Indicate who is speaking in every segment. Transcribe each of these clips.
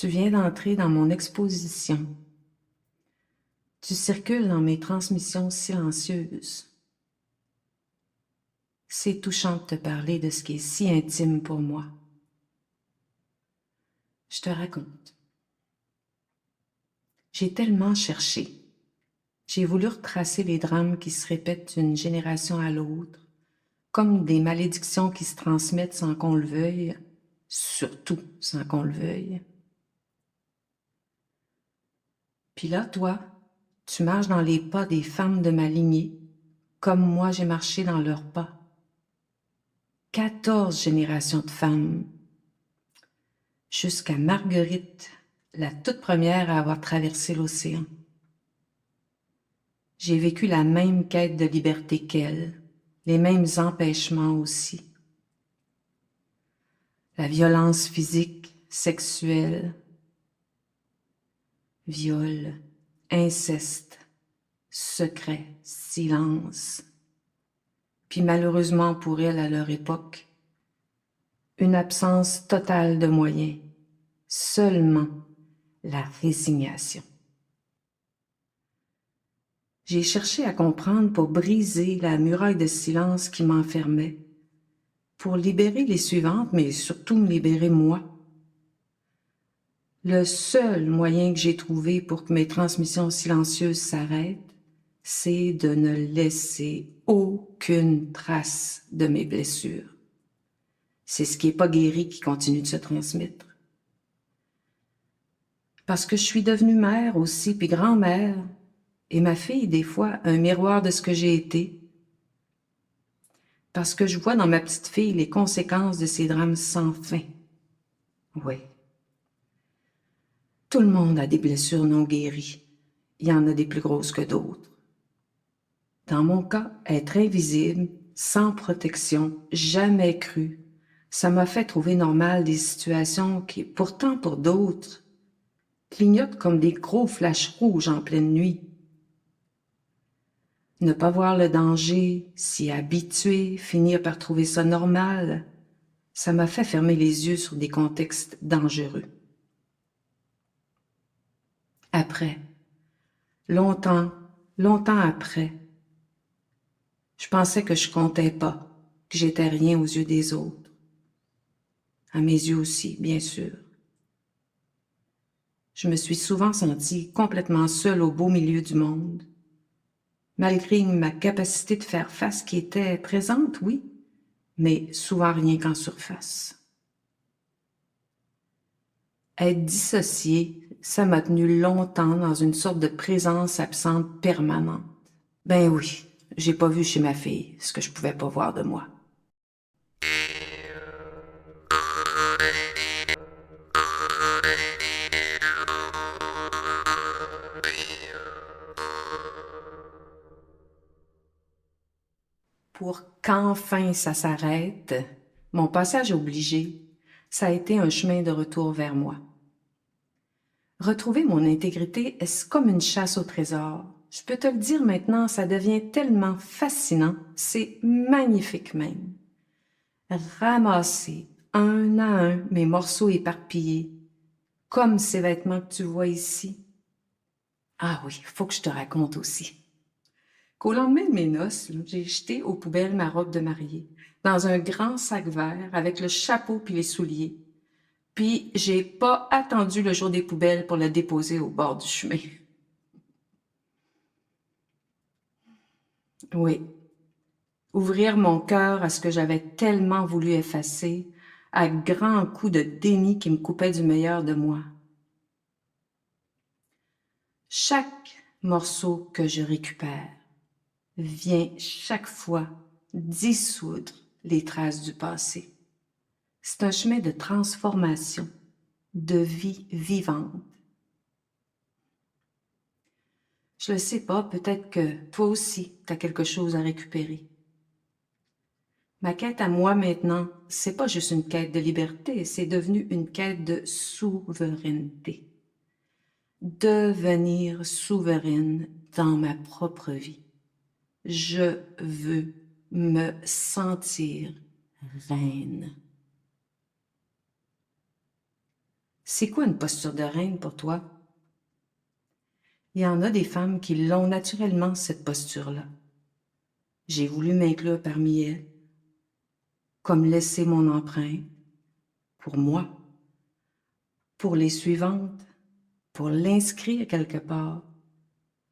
Speaker 1: Tu viens d'entrer dans mon exposition. Tu circules dans mes transmissions silencieuses. C'est touchant de te parler de ce qui est si intime pour moi. Je te raconte. J'ai tellement cherché. J'ai voulu retracer les drames qui se répètent d'une génération à l'autre, comme des malédictions qui se transmettent sans qu'on le veuille, surtout sans qu'on le veuille. Puis là, toi, tu marches dans les pas des femmes de ma lignée, comme moi j'ai marché dans leurs pas. 14 générations de femmes, jusqu'à Marguerite, la toute première à avoir traversé l'océan. J'ai vécu la même quête de liberté qu'elle, les mêmes empêchements aussi. La violence physique, sexuelle, viol, inceste, secret, silence. Puis malheureusement pour elle à leur époque, une absence totale de moyens, seulement la résignation. J'ai cherché à comprendre pour briser la muraille de silence qui m'enfermait, pour libérer les suivantes, mais surtout me libérer moi. Le seul moyen que j'ai trouvé pour que mes transmissions silencieuses s'arrêtent, c'est de ne laisser aucune trace de mes blessures. C'est ce qui n'est pas guéri qui continue de se transmettre. Parce que je suis devenue mère aussi, puis grand-mère, et ma fille, des fois, un miroir de ce que j'ai été. Parce que je vois dans ma petite fille les conséquences de ces drames sans fin. Oui. Tout le monde a des blessures non guéries. Il y en a des plus grosses que d'autres. Dans mon cas, être invisible, sans protection, jamais cru, ça m'a fait trouver normal des situations qui, pourtant pour d'autres, clignotent comme des gros flashs rouges en pleine nuit. Ne pas voir le danger, s'y habituer, finir par trouver ça normal, ça m'a fait fermer les yeux sur des contextes dangereux. Après, longtemps après, je pensais que je comptais pas, que j'étais rien aux yeux des autres. À mes yeux aussi, bien sûr. Je me suis souvent sentie complètement seule au beau milieu du monde. Malgré ma capacité de faire face qui était présente, oui, mais souvent rien qu'en surface. Être dissociée, ça m'a tenu longtemps dans une sorte de présence absente permanente. Ben oui, j'ai pas vu chez ma fille ce que je pouvais pas voir de moi. Pour qu'enfin ça s'arrête, mon passage obligé, ça a été un chemin de retour vers moi. Retrouver mon intégrité, est-ce comme une chasse au trésor? Je peux te le dire maintenant, ça devient tellement fascinant, c'est magnifique même. Ramasser un à un mes morceaux éparpillés, comme ces vêtements que tu vois ici. Ah oui, faut que je te raconte aussi. Qu'au lendemain de mes noces, j'ai jeté aux poubelles ma robe de mariée, dans un grand sac vert avec le chapeau puis les souliers. Puis j'ai pas attendu le jour des poubelles pour la déposer au bord du chemin. Oui, ouvrir mon cœur à ce que j'avais tellement voulu effacer, à grands coups de déni qui me coupaient du meilleur de moi. Chaque morceau que je récupère vient chaque fois dissoudre les traces du passé. C'est un chemin de transformation, de vie vivante. Je le sais pas, peut-être que toi aussi, tu as quelque chose à récupérer. Ma quête à moi maintenant, c'est pas juste une quête de liberté, c'est devenu une quête de souveraineté. Devenir souveraine dans ma propre vie. Je veux me sentir reine. C'est quoi une posture de reine pour toi? Il y en a des femmes qui l'ont naturellement, cette posture-là. J'ai voulu m'inclure parmi elles, comme laisser mon empreinte, pour moi, pour les suivantes, pour l'inscrire quelque part,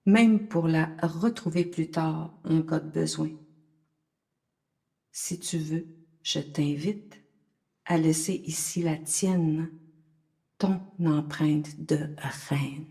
Speaker 1: même pour la retrouver plus tard en cas de besoin. Si tu veux, je t'invite à laisser ici la tienne, ton empreinte de reine.